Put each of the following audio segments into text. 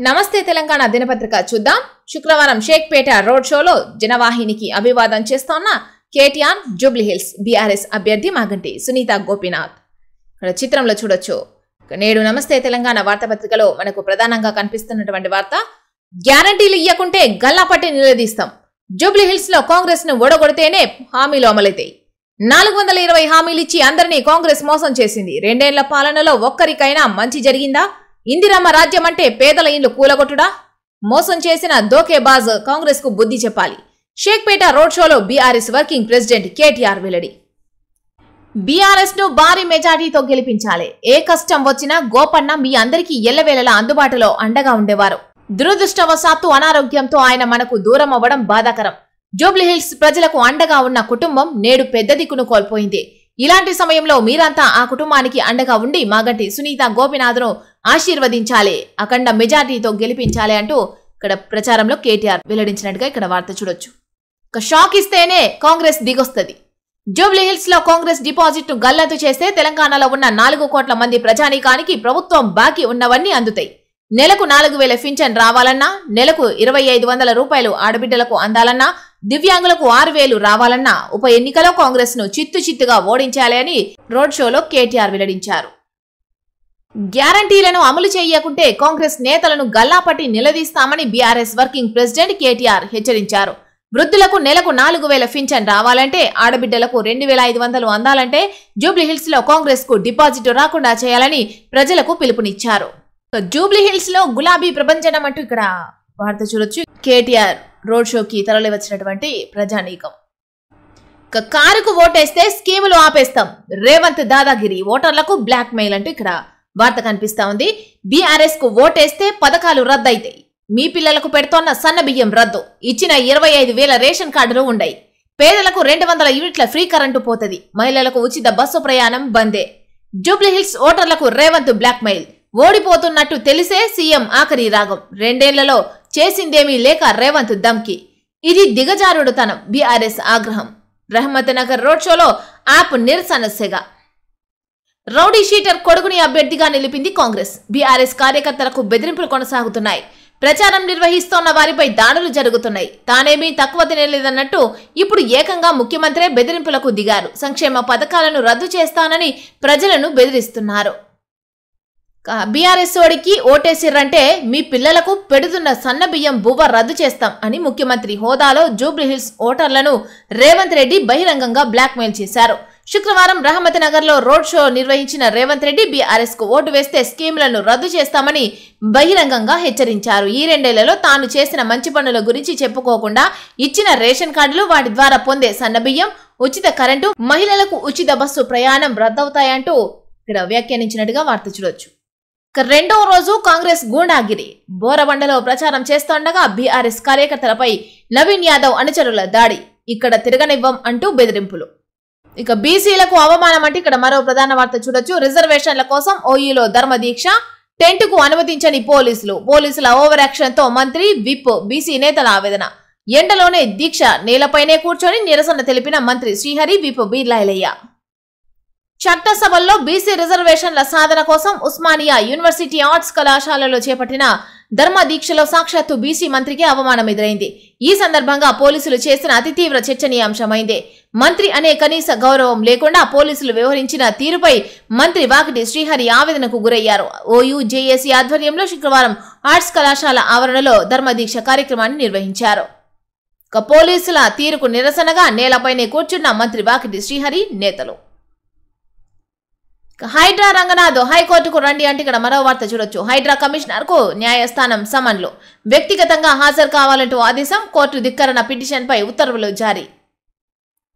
నమస్తే తెలంగాణ దినపత్రిక చూద్దాం. శుక్రవారం షేక్పేట రోడ్ షోలో జనవాహినికి అభివాదం చేస్తోన్న కేటీఆర్ జూబ్లీహిల్స్ బీఆర్ఎస్ అభ్యర్థి మాగంటి సునీత గోపీనాథ్. ఇక్కడ చిత్రంలో చూడొచ్చు. నేడు నమస్తే తెలంగాణ వార్తాపత్రికలో మనకు ప్రధానంగా కనిపిస్తున్నటువంటి వార్త, గ్యారంటీలు ఇయ్యకుంటే గల్లాపట్టి నిలదీస్తాం. జూబ్లీహిల్స్ లో కాంగ్రెస్ ను ఓడగొడితేనే హామీలు అమలైతాయి. 420 హామీలిచ్చి అందరినీ కాంగ్రెస్ మోసం చేసింది. 2 ఏళ్ల పాలనలో ఒక్కరికైనా మంచి జరిగిందా? ఇందిరమ్మ రాజ్యం అంటే పేదల ఇండ్లు కూలగొట్టుడా? మోసం చేసిన దోకేబాజ్ కాంగ్రెస్ కు బుద్ధి చెప్పాలి. షేక్పేట రోడ్ షోలో బీఆర్ఎస్ వర్కింగ్ ప్రెసిడెంట్ కేటీఆర్ వెల్లడి. బీఆర్ఎస్ ను భారీ మెజార్టీతో గెలిపించాలి. ఏ కష్టం వచ్చినా గోపన్న మీ అందరికీ ఎల్లవేళలా అందుబాటులో అండగా ఉండేవారు. దురదృష్టవశాత్తు అనారోగ్యంతో ఆయన మనకు దూరం అవ్వడం బాధాకరం. జూబ్లీహిల్స్ ప్రజలకు అండగా ఉన్న కుటుంబం నేడు పెద్ద దిక్కును కోల్పోయింది. ఇలాంటి సమయంలో మీరంతా ఆ కుటుంబానికి అండగా ఉండి మాగంటి సునీత గోపీనాథ్ను ఆశీర్వదించాలి, అఖండ మెజార్టీతో గెలిపించాలి అంటూ ఇక్కడ ప్రచారంలో కేటీఆర్ వెల్లడించినట్టుగా ఇక్కడ వార్త చూడొచ్చు. ఒక షాక్ ఇస్తేనే కాంగ్రెస్ దిగొస్తుంది. జూబ్లీహిల్స్ లో కాంగ్రెస్ డిపాజిట్ ను గల్లంతు చేస్తే తెలంగాణలో ఉన్న 4 కోట్ల మంది ప్రజానీకానికి ప్రభుత్వం బాకీ ఉన్నవన్నీ అందుతాయి. నెలకు 4000 పింఛన్ రావాలన్నా, నెలకు 2500 రూపాయలు ఆడబిడ్డలకు అందాలన్నా, దివ్యాంగులకు 6000 రావాలన్నా ఉప ఎన్నికలో కాంగ్రెస్ ను చిత్తుగా ఓడించాలి అని రోడ్ షోలో కేటీఆర్ వెల్లడించారు. గ్యారంటీలను అమలు చేయకుంటే కాంగ్రెస్ నేతలను గల్లాపట్టి నిలదీస్తామని బీఆర్ఎస్ వర్కింగ్ ప్రెసిడెంట్ కేటీఆర్ హెచ్చరించారు. వృద్ధులకు నెలకు 4000 పింఛన్ రావాలంటే, ఆడబిడ్డలకు 2500 అందాలంటే జూబ్లీహిల్స్ లో కాంగ్రెస్ కు డిపాజిట్ రాకుండా చేయాలని ప్రజలకు పిలుపునిచ్చారు. జూబ్లీహిల్స్ లో గులాబీ ప్రభంజనం అంటూ ఇక్కడ వార్త చూడొచ్చు. కేటీఆర్ రోడ్ షోకి తరలి వచ్చినటువంటి ప్రజానీకం. కారుకు ఓటేస్తే స్కీములు ఆపేస్తాం, రేవంత్ దాదాగిరి, ఓటర్లకు బ్లాక్ మెయిల్ అంటూ ఇక్కడ వార్త కనిపిస్తా ఉంది. బీఆర్ఎస్ కు ఓటేస్తే పథకాలు రద్దయితాయి. మీ పిల్లలకు పెడుతోన్న సన్న బియ్యం రద్దు, ఇచ్చిన 25,000 రేషన్ కార్డులు ఉండయి. పేదలకు 200 యూనిట్ల ఫ్రీ కరెంటు పోతది. మహిళలకు ఉచిత బస్సు ప్రయాణం బందే. జూబ్లీహిల్స్ ఓటర్లకు రేవంత్ బ్లాక్ మెయిల్. ఓడిపోతున్నట్టు తెలిసే సీఎం ఆఖరి రాగం. 2 ఏళ్లలో చేసిందేమీ లేక రేవంత్ దమ్కి. ఇది దిగజారుడుతనం, బీఆర్ఎస్ ఆగ్రహం. రహమత్ నగర్ రోడ్ షోలో యాప్ నిరసన సెగ. రౌడీ షీటర్ కొడుకుని అభ్యర్థిగా నిలిపింది కాంగ్రెస్. బీఆర్ఎస్ కార్యకర్తలకు బెదిరింపులు కొనసాగుతున్నాయి. ప్రచారం నిర్వహిస్తోన్న వారిపై దాడులు జరుగుతున్నాయి. తానేమీ తక్కువ తినలేదన్నట్టు ఇప్పుడు ఏకంగా ముఖ్యమంత్రే బెదిరింపులకు దిగారు. సంక్షేమ పథకాలను రద్దు చేస్తానని ప్రజలను బెదిరిస్తున్నారు. బీఆర్ఎస్ ఓడికి ఓటేసిర్రంటే మీ పిల్లలకు పెడుతున్న సన్న బియ్యం బువ్వ రద్దు చేస్తాం అని ముఖ్యమంత్రి హోదాలో జూబ్లీహిల్స్ ఓటర్లను రేవంత్ రెడ్డి బహిరంగంగా బ్లాక్మెయిల్ చేశారు. శుక్రవారం రహమత్ నగర్ లో రోడ్ షో నిర్వహించిన రేవంత్ రెడ్డి బీఆర్ఎస్ కు ఓటు వేస్తే స్కీములను రద్దు చేస్తామని బహిరంగంగా హెచ్చరించారు. ఈ 2 ఏళ్లలో తాను చేసిన మంచి పనుల గురించి చెప్పుకోకుండా ఇచ్చిన రేషన్ కార్డులు, వాటి ద్వారా పొందే సన్నబియ్యం, ఉచిత కరెంటు, మహిళలకు ఉచిత బస్సు ప్రయాణం రద్దవుతాయంటూ ఇక్కడ వ్యాఖ్యానించినట్టుగా వార్త చూడొచ్చు. రెండవ రోజు కాంగ్రెస్ గూండాగిరి. బోరబండలో ప్రచారం చేస్తుండగా బీఆర్ఎస్ కార్యకర్తలపై నవీన్ యాదవ్ అనుచరుల దాడి. ఇక్కడ తిరగనివ్వం అంటూ బెదిరింపులు. ఇక బీసీలకు అవమానం అంటే ఇక్కడ మరో ప్రధాన వార్త చూడొచ్చు. రిజర్వేషన్ల కోసం ఓయూలో ధర్మదీక్ష, టెంట్ కు అనుమతించని పోలీసుల ఓవర్ యాక్షన్ తో మంత్రి, విప్, బీసీ నేతల ఆవేదన. ఎండలోనే దీక్ష, నేలపైనే కూర్చొని నిరసన తెలిపిన మంత్రి శ్రీహరి, విప్ బీర్లాయలయ్య. చట్టసభల్లో బీసీ రిజర్వేషన్ల సాధన కోసం ఉస్మానియా యూనివర్సిటీ ఆర్ట్స్ కళాశాలలో చేపట్టిన ధర్మదీక్షలో సాక్షాత్తు బీసీ మంత్రికి అవమానం ఎదురైంది. ఈ సందర్భంగా పోలీసులు చేసిన అతి తీవ్ర చర్చనీయాంశమైంది. మంత్రి అనే కనీస గౌరవం లేకుండా పోలీసులు వ్యవహరించిన తీరుపై మంత్రి వాకిటి శ్రీహరి ఆవేదనకు గురయ్యారు. ఓయూ జేఏసీ ఆధ్వర్యంలో శుక్రవారం ఆర్ట్స్ కళాశాల ఆవరణలో ధర్మదీక్ష కార్యక్రమాన్ని నిర్వహించారు. పోలీసుల తీరుకు నిరసనగా నేలపైనే కూర్చున్న మంత్రి వాకిటి శ్రీహరి నేతలు. హైడ్రా రంగనాథ్ హైకోర్టుకు రండి అంటే ఇక్కడ మరో వార్త చూడొచ్చు. హైడ్రా కమిషనర్ కు న్యాయస్థానం సమన్లు. వ్యక్తిగతంగా హాజరు కావాలంటూ ఆదేశం. కోర్టు ధిక్కరణ పిటిషన్ పై ఉత్తర్వులు జారీ.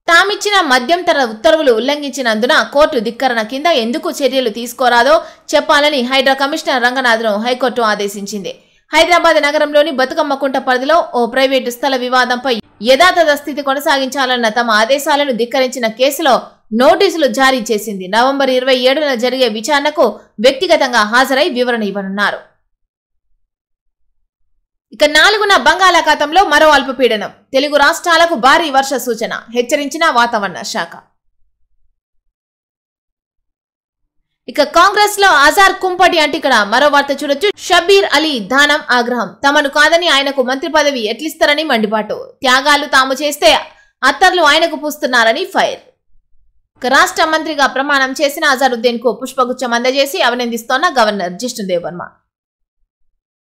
తామిచ్చిన మధ్యంతర ఉత్తర్వులు ఉల్లంఘించినందున కోర్టు ధిక్కరణ కింద ఎందుకు చర్యలు తీసుకోరాదో చెప్పాలని హైడ్రా కమిషనర్ రంగనాథ్ ను హైకోర్టు ఆదేశించింది. హైదరాబాద్ నగరంలోని బతుకమ్మకుంట పరిధిలో ఓ ప్రైవేటు స్థల వివాదంపై యథాతథ స్థితి కొనసాగించాలన్న తమ ఆదేశాలను ధిక్కరించిన కేసులో నోటీసులు జారీ చేసింది. నవంబర్ 27న జరిగే విచారణకు వ్యక్తిగతంగా హాజరై వివరణ ఇవ్వనున్నారు. ఇక 4న బంగాళాఖాతంలో మరో అల్పపీడనం. తెలుగు రాష్ట్రాలకు భారీ వర్ష సూచన హెచ్చరించిన వాతావరణ శాఖ. ఇక కాంగ్రెస్ లో అజార్ కుంపటి అంటే ఇక్కడ మరో వార్త చూడొచ్చు. షబీర్ అలీ దానం ఆగ్రహం. తమను కాదని ఆయనకు మంత్రి పదవి ఎట్లిస్తారని మండిపాటు. త్యాగాలు తాము చేస్తే అత్తర్లు ఆయనకు పూస్తున్నారని ఫైర్. రాష్ట్ర మంత్రిగా ప్రమాణం చేసిన అజారుద్దీన్ కు పుష్పగుచ్చం అందజేసి అభినందిస్తోన్న గవర్నర్ జిష్ణుదేవ్ వర్మ.